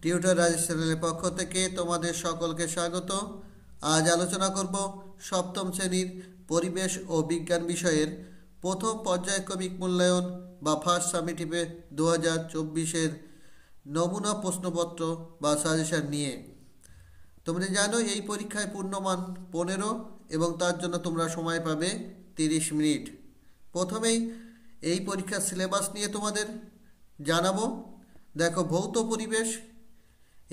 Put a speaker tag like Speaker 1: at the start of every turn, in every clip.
Speaker 1: Tutor Rajesh চ্যানেলের পক্ষ থেকে তোমাদের সকলকে স্বাগত। আজ আলোচনা করব সপ্তম শ্রেণীর পরিবেশ ও বিজ্ঞান বিষয়ের প্রথম পর্যায়ক্রমিক মূল্যায়ন বা ফার্স্ট সামেটিভে 2024-এর নমুনা প্রশ্নপত্র বা সাজেশন নিয়ে। তোমরা জানো এই পরীক্ষায় পূর্ণমান 15 এবং তার জন্য তোমরা সময় পাবে 30 মিনিট। প্রথমেই এই পরীক্ষার সিলেবাস নিয়ে তোমাদের জানাবো। দেখো, ভৌত পরিবেশ।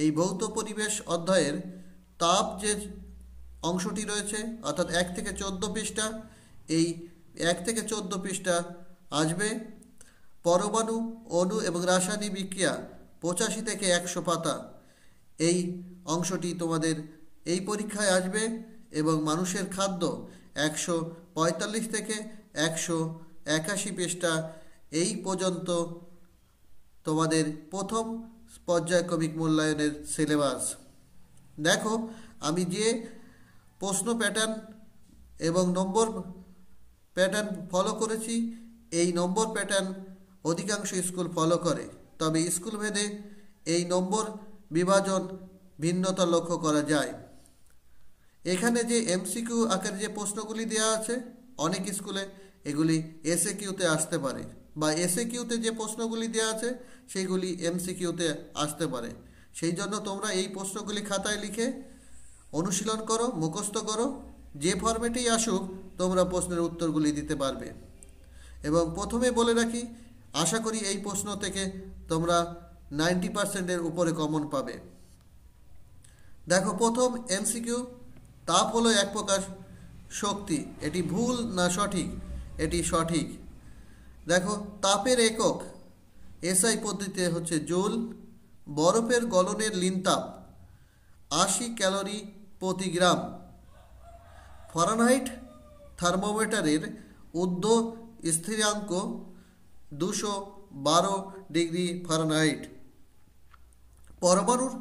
Speaker 1: এই ভৌত পরিবেশ অধ্যায়ের তাপ যে অংশটি রয়েছে অর্থাৎ 1 থেকে 14 পৃষ্ঠা, এই 1 থেকে 14 পৃষ্ঠা আসবে। পরমাণু, অণু এবং রাসায়নিক বিক্রিয়া 85 থেকে 100 পাতা, এই অংশটি তোমাদের এই পরীক্ষায় আসবে। এবং মানুষের খাদ্য 145 থেকে 181 পৃষ্ঠা, এই পর্যন্ত তোমাদের প্রথম পর্যায়ক্রমিক মূল্যায়নের সিলেবাস। দেখো, আমি যে প্রশ্ন প্যাটার্ন এবং নম্বর প্যাটার্ন ফলো করেছি, এই নম্বর প্যাটার্ন অধিকাংশ স্কুল ফলো করে, তবে স্কুল ভেদে এই নম্বর বিভাজন ভিন্নতা লক্ষ্য করা যায়। এখানে যে এমসিকিউ আকারে যে প্রশ্নগুলি দেওয়া আছে, অনেক স্কুলে এগুলি এসএকিউতে আসতে পারে, বা এসএকিউতে যে প্রশ্নগুলি দেওয়া আছে সেইগুলি এমসিকিউতে আসতে পারে। সেই জন্য তোমরা এই প্রশ্নগুলি খাতায় লিখে অনুশীলন করো, মুখস্থ করো। যে ফরম্যাটেই আসুক তোমরা প্রশ্নের উত্তরগুলি দিতে পারবে। এবং প্রথমে বলে রাখি, আশা করি এই প্রশ্ন থেকে তোমরা 90%-এর উপরে কমন পাবে। দেখো, প্রথম এমসিকিউ, তাপ হলো এক প্রকার শক্তি, এটি ভুল না সঠিক? এটি সঠিক। দেখো, তাপের একক এসআই পদ্ধতিতে হচ্ছে জুল। বরফের গলনের লিন তাপ 80 ক্যালোরি প্রতি গ্রাম। ফারেনহাইট থার্মোমিটারের ঊর্ধ্ব স্থিরাঙ্ক 212 ডিগ্রি ফারেনহাইট। পরমাণুর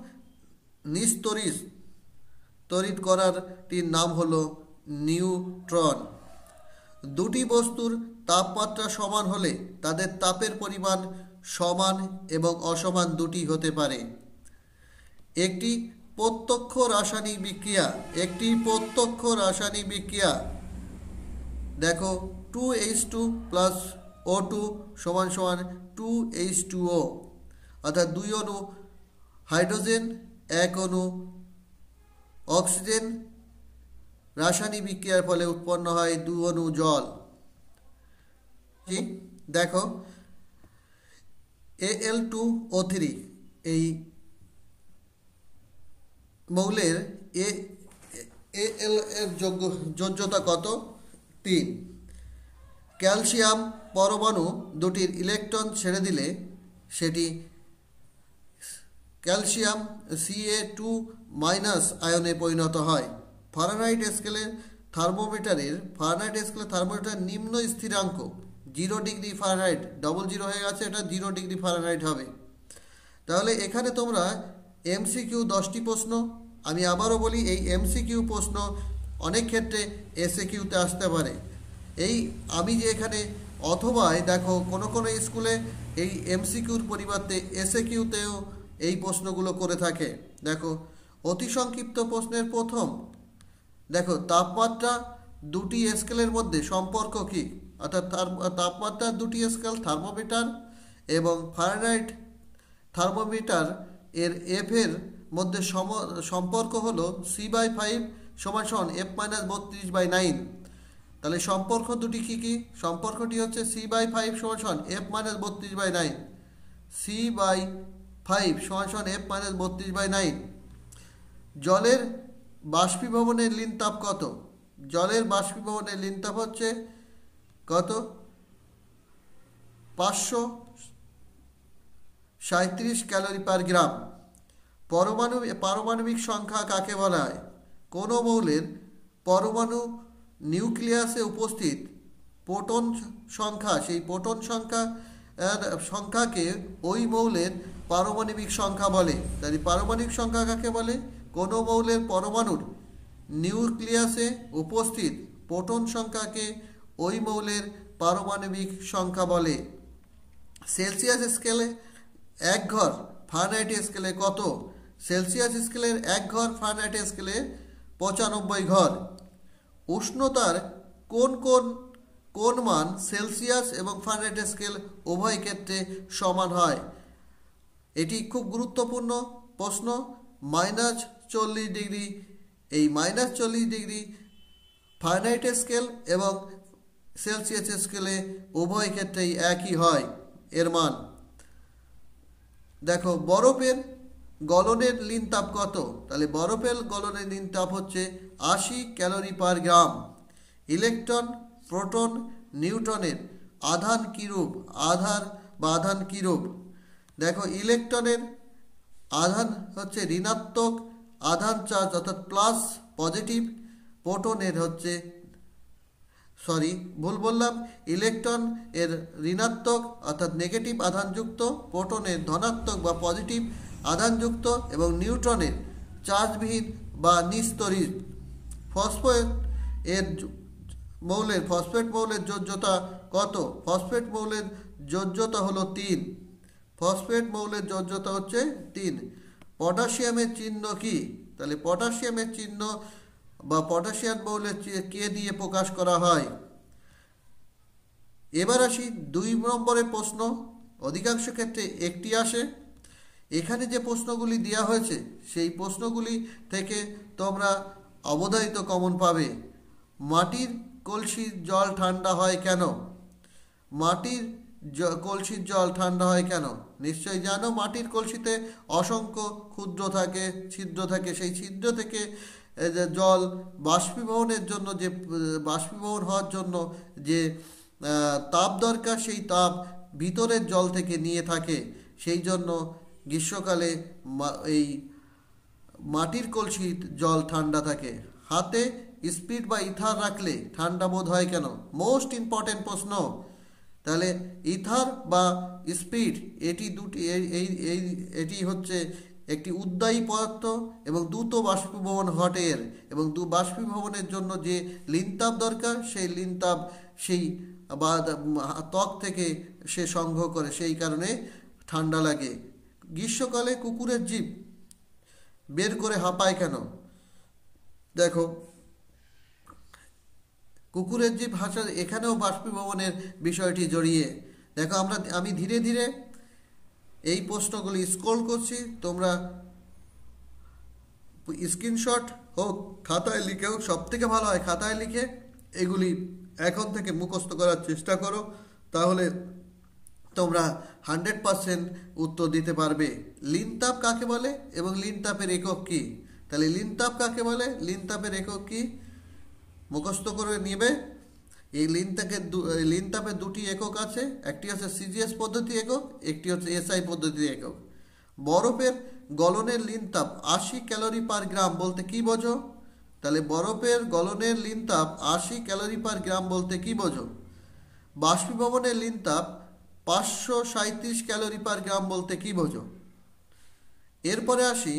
Speaker 1: নিস্তড়িত করারটির নাম হলো নিউট্রন। দুটি বস্তুর তাপমাত্রা সমান হলে তাদের তাপের পরিমাণ সমান এবং অসমান দুটি হতে পারে। একটি প্রত্যক্ষ রাসায়নিক বিক্রিয়া, দেখো 2H2 প্লাস O2 সমান 2H2O, অর্থাৎ 2 অণু হাইড্রোজেন, 1 অণু অক্সিজেন, রাসায়নিক বিক্রিয়ার ফলে উৎপন্ন হয় 2 অণু জল। দেখো, Al2O3 এই মৌলের Al এর যোজ্যতা কত? 3। ক্যালসিয়াম পরমাণু দুটির ইলেকট্রন ছেড়ে দিলে সেটি ক্যালসিয়াম Ca2 মাইনাস আয়নে পরিণত হয়। ফারেনহাইট স্কেলের থার্মোমিটার নিম্ন স্থিরাঙ্ক 0 ডিগ্রি ফারেনহাইট, 00 হয়ে গেছে, এটা 0 ডিগ্রি ফারেনহাইট হবে। তাহলে এখানে তোমরা এমসিকিউ 10টি প্রশ্ন, আমি আবারও বলি, এই এমসিকিউ প্রশ্ন অনেক ক্ষেত্রে এসএকিউতে আসতে পারে। এই আমি যে এখানে অথবা দেখো, কোনো স্কুলে এই এমসিকিউর পরিবর্তে এসএকিউতেও এই প্রশ্নগুলো করে থাকে। দেখো, অতি সংক্ষিপ্ত প্রশ্নের প্রথম, দেখো, তাপমাত্রা দুটি স্কেলের মধ্যে সম্পর্ক কি? অর্থাৎ তাপমাত্রার দুটি স্কেল থার্মোমিটার এবং ফারেনহাইট থার্মোমিটার এর এফ এর মধ্যে সম্পর্ক হলো C/5 সমান F-32/9। তাহলে সম্পর্ক দুটি কি? সম্পর্কটি হচ্ছে C/5 সমান F-32/9। C/5 সমান F-32/9। জলের বাষ্পীভবনের লিন তাপ কত? জলের বাষ্পীভবনের লিন তাপ হচ্ছে কত? 537 ক্যালোরি পার গ্রাম। পারমাণবিক সংখ্যা কাকে বলা হয়? কোনো মৌলের পরমাণু নিউক্লিয়াসে উপস্থিত প্রোটন সংখ্যা, সেই প্রোটন সংখ্যাকে ওই মৌলের পারমাণবিক সংখ্যা বলে। তাই পারমাণবিক সংখ্যা কাকে বলে? কোনো মৌলের পরমাণুর নিউক্লিয়াসে উপস্থিত প্রোটন সংখ্যাকে ওই মৌলের পারমাণবিক সংখ্যা বলে। সেলসিয়াস স্কেলে 1 ঘর ফারেনহাইট স্কেলে কত? সেলসিয়াস স্কেলের 1 ঘর, ফারেনহাইট স্কেলে 95 ঘর। উষ্ণতার কোন কোন কোন মান সেলসিয়াস এবং ফারেনহাইট স্কেল উভয় ক্ষেত্রে সমান হয়? এটি খুব গুরুত্বপূর্ণ প্রশ্ন। -40 ডিগ্রি, এই -40 ডিগ্রি ফারেনহাইট স্কেল এবং সেলসিয়াস স্কেলে উভয় ক্ষেত্রেই একই হয় এর মান। দেখো বরফের গলনের লিন তাপ কত? তাহলে বরফের গলনের লিন তাপ হচ্ছে 80 ক্যালোরি পার গ্রাম। ইলেকট্রন, প্রোটন, নিউট্রনের আধান কিরূপ? আধান কিরূপ? দেখো ইলেকট্রনের আধান হচ্ছে ঋণাত্মক আধান চার্জ অর্থাৎ প্লাস পজিটিভ। প্রোটনের হচ্ছে ভুল বললাম, ইলেকট্রন এর ঋণাত্মক অর্থাৎ নেগেটিভ আধানযুক্ত, প্রোটনের ধনাত্মক বা পজিটিভ আধানযুক্ত এবং নিউট্রনের চার্জবিহীন বা নিস্তরিত। ফসফেট মৌলের যোজ্যতা কত? ফসফেট মৌলের যোজ্যতা হলো 3। ফসফেট মৌলের যোজ্যতা হচ্ছে 3। পটাশিয়ামের চিহ্ন কি? তাহলে পটাশিয়ামের চিহ্ন বা পটাশিয়াম মৌলের কে দিয়ে প্রকাশ করা হয়? এবার আসি 2 নম্বরের প্রশ্ন। অধিকাংশ ক্ষেত্রে একটি আসে। এখানে যে প্রশ্নগুলি দেওয়া হয়েছে সেই প্রশ্নগুলি থেকে তোমরা অবধারিত কমন পাবে। মাটির কলসির জল ঠান্ডা হয় কেন? মাটির কলসির জল ঠান্ডা হয় কেন? নিশ্চয়ই জানো, মাটির কলসিতে অসংখ্য ছিদ্র থাকে। সেই ছিদ্র থেকে জল বাষ্পীভবন হওয়ার জন্য যে তাপ দরকার, সেই তাপ ভিতরের জল থেকে নিয়ে থাকে। সেই জন্য গ্রীষ্মকালে এই মাটির কলসির জল ঠান্ডা থাকে। হাতে স্পিরিট বা ইথার রাখলে ঠান্ডা বোধ হয় কেন? মোস্ট ইম্পর্টেন্ট প্রশ্ন। তাহলে ইথার বা স্পিরিট এটি হচ্ছে একটি উদ্বায়ী পদার্থ এবং দ্রুত বাষ্পীভবন ঘটে এবং বাষ্পীভবনের জন্য যে লিনতাপ দরকার, সেই লিনতাপ সেই বা ত্বক থেকে সে সংগ্রহ করে, সেই কারণে ঠান্ডা লাগে। গ্রীষ্মকালে কুকুরের জিভ বের করে হাঁপায় কেন? দেখো কুকুরের জিভ ভাষা, এখানেও বাষ্পীভবনের বিষয়টি জড়িয়ে। দেখো আমি ধীরে ধীরে এই প্রশ্নগুলি স্ক্রল করছি, তোমরা স্ক্রিনশট হোক খাতায় লিখে হোক, সব থেকে ভালো হয় খাতায় লিখে এগুলি এখন থেকে মুখস্থ করার চেষ্টা করো, তাহলে তোমরা 100% উত্তর দিতে পারবে। লিনতাপ কাকে বলে এবং লিনতাপের একক কি? তাহলে লিনতাপ কাকে বলে, লিনতাপের একক কি মুখস্থ করে নেবে। এই লিনতাপের 2টি একক আছে, একটি হচ্ছে সিজিএস পদ্ধতি একক, একটি হচ্ছে এসআই পদ্ধতি একক। বরফের গলনের লিনতাপ 80 ক্যালোরি পার গ্রাম বলতে কি বোঝো? তাহলে বরফের গলনের লিনতাপ 80 ক্যালোরি পার গ্রাম বলতে কি বোঝো? বাষ্পীভবনের লিনতাপ 537 ক্যালোরি পার গ্রাম বলতে কি বোঝো? এরপরে আসি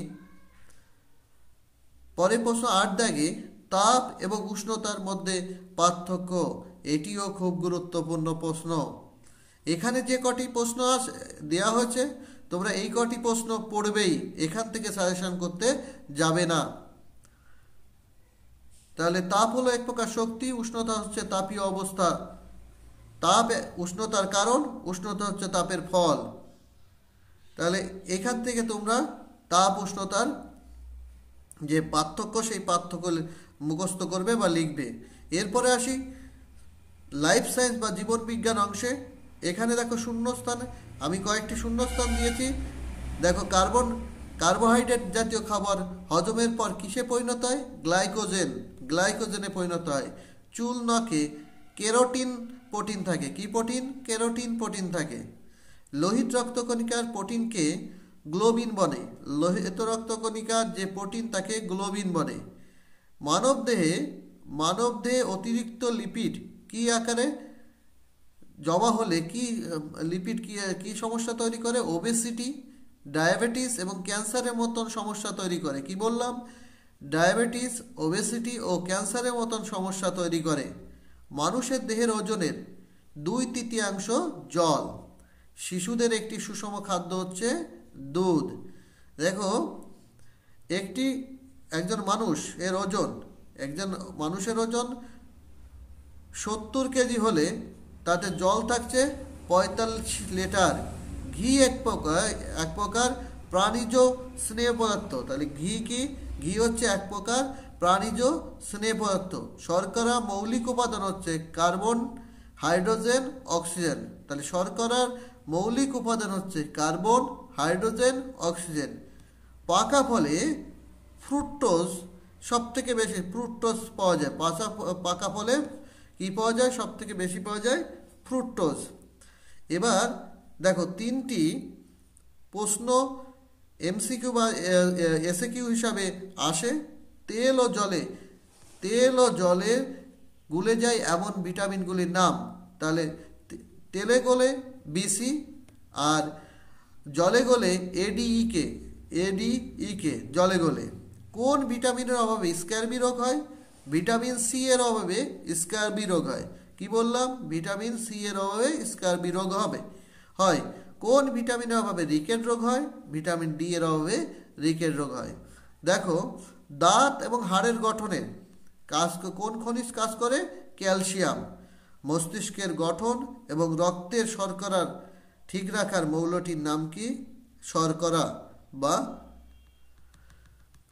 Speaker 1: পরের প্রশ্ন 8 দাগে, তাপ এবং উষ্ণতার মধ্যে পার্থক্য। এটিও খুব গুরুত্বপূর্ণ প্রশ্ন। এখানে যে কটি প্রশ্ন দেওয়া হয়েছে তোমরা এই কটি প্রশ্ন পড়বেই, এখান থেকে সাজেশন করতে যাবে না। তাহলে তাপ হলো এক প্রকার শক্তি, উষ্ণতা হচ্ছে তাপীয় অবস্থা। তাপ উষ্ণতার কারণ, উষ্ণতা হচ্ছে তাপের ফল। তাহলে এখান থেকে তোমরা তাপ উষ্ণতার যে পার্থক্য, সেই পার্থক্য মুখস্থ করবে বা লিখবে। এরপরে আসি লাইফ সায়েন্স বা জীবন বিজ্ঞান অংশে। এখানে দেখো শূন্যস্থানে আমি কয়েকটি শূন্যস্থান দিয়েছি। দেখো কার্বোহাইড্রেট জাতীয় খাবার হজমের পর কিসে পরিণত হয়? গ্লাইকোজেনে পরিণত হয়। চুল নখে কেরোটিন প্রোটিন থাকে। কি প্রোটিন? কেরোটিন প্রোটিন থাকে। লোহিত রক্তকণিকার প্রোটিনকে গ্লোবিন বলে। লোহিত রক্তকণিকার যে প্রোটিন তাকে গ্লোবিন বলে। মানবদেহে অতিরিক্ত লিপিড কি আকারে জমা হলে লিপিড কি সমস্যা তৈরি করে? ওবেসিটি, ডায়াবেটিস এবং ক্যান্সারের মতন সমস্যা তৈরি করে। কি বললাম? ডায়াবেটিস, ওবেসিটি ও ক্যান্সারের মতন সমস্যা তৈরি করে। মানুষের দেহের ওজনের 2/3 জল। শিশুদের একটি সুষম খাদ্য হচ্ছে দুধ। দেখো একজন মানুষের ওজন 70 কেজি হলে তাতে জল থাকছে 45 লিটার। ঘি এক প্রকার প্রাণীজ স্নেহ পদার্থ। তাহলে ঘি হচ্ছে এক প্রকার প্রাণীজ স্নেহ পদার্থ। শর্করা মৌলিক উপাদান হচ্ছে কার্বন, হাইড্রোজেন, অক্সিজেন। তাহলে শর্করার মৌলিক উপাদান হচ্ছে কার্বন, হাইড্রোজেন, অক্সিজেন। পাকা ফলে ফ্রুক্টোজ সবথেকে বেশি পাওয়া যায়। পাকা ফলে কি পাওয়া যায়? সবথেকে বেশি পাওয়া যায় ফ্রুক্টোজ। এবার দেখো 3টি প্রশ্ন এমসিকিউ বা এসএকিউ হিসাবে আসে। তেল ও জলে গুলে যায় এমন ভিটামিনগুলির নাম। তাহলে তেলে গলে বিসি, আর জলে গলে এডিইকে জলে গলে। কোন ভিটামিনের অভাবে স্ক্যারবি রোগ হয়? ভিটামিন সি এর অভাবে স্ক্যারবি রোগ হয়। কি বললাম? ভিটামিন সি এর অভাবে স্ক্যারবি রোগ হয়। কোন ভিটামিনের অভাবে রিকেট রোগ হয়? ভিটামিন ডি এর অভাবে রিকেট রোগ হয়। দেখো দাঁত এবং হাড়ের গঠনে কোন খনিজ কাজ করে? ক্যালসিয়াম। মস্তিষ্কের গঠন এবং রক্তের শর্করার ঠিক রাখার মৌলটির নাম কি? শর্করা বা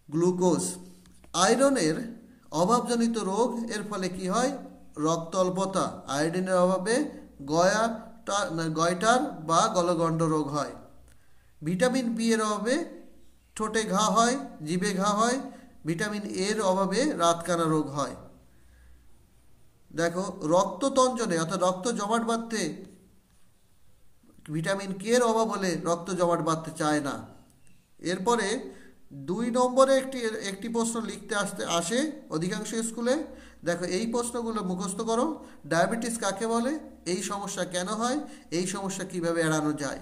Speaker 1: গ্লুকোজ। আয়রনের অভাবজনিত রোগ এর ফলে কি হয়? রক্ত অল্পতা। আয়োডিনের অভাবে গয়টার বা গলগণ্ড রোগ হয়। ভিটামিন বি এর অভাবে ঠোঁটে ঘা হয়, জিভে ঘা হয়। ভিটামিন এর অভাবে রাতকানা রোগ হয়। দেখো রক্ততঞ্জনে অর্থাৎ রক্ত জমাট বাঁধতে ভিটামিন কে এর অভাব হলে রক্ত জমাট বাঁধতে চায় না। এরপরে 2 নম্বরে একটি প্রশ্ন লিখতে আসে অধিকাংশ স্কুলে। দেখো এই প্রশ্নগুলো মুখস্থ করো। ডায়াবেটিস কাকে বলে? এই সমস্যা কেন হয়? এই সমস্যা কিভাবে এড়ানো যায়?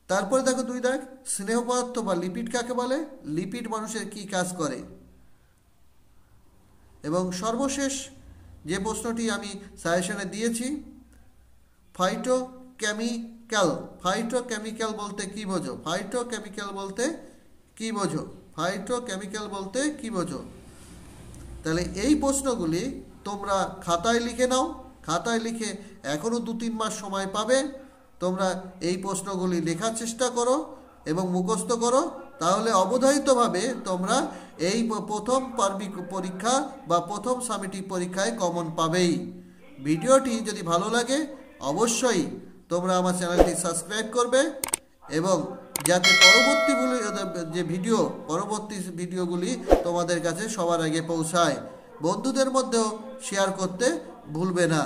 Speaker 1: তারপরে দেখো 2 দাগ, স্নেহ পদার্থ বা লিপিড কাকে বলে? লিপিড মানুষের কি কাজ করে? এবং সর্বশেষ যে প্রশ্নটি আমি সাজেশনে দিয়েছি, ফাইটোকেমিক্যাল বলতে কি বোঝো? ফাইটোকেমিক্যাল বলতে কি বোঝো? তাহলে এই প্রশ্নগুলি তোমরা খাতায় লিখে নাও। খাতায় লিখে এখনো 2-3 মাস সময় পাবে। তোমরা এই প্রশ্নগুলি লেখার চেষ্টা করো এবং মুখস্থ করো। তাহলে অবধারিতভাবে তোমরা এই প্রথম পার্বিক পরীক্ষা বা প্রথম সামেটিক পরীক্ষায় কমন পাবেই। ভিডিওটি যদি ভালো লাগে অবশ্যই তোমরা আমার চ্যানেলটি সাবস্ক্রাইব করবে এবং যাতে পরবর্তী ভিডিওগুলি তোমাদের কাছে সবার আগে পৌঁছায়। বন্ধুদের মধ্যেও শেয়ার করতে ভুলবে না।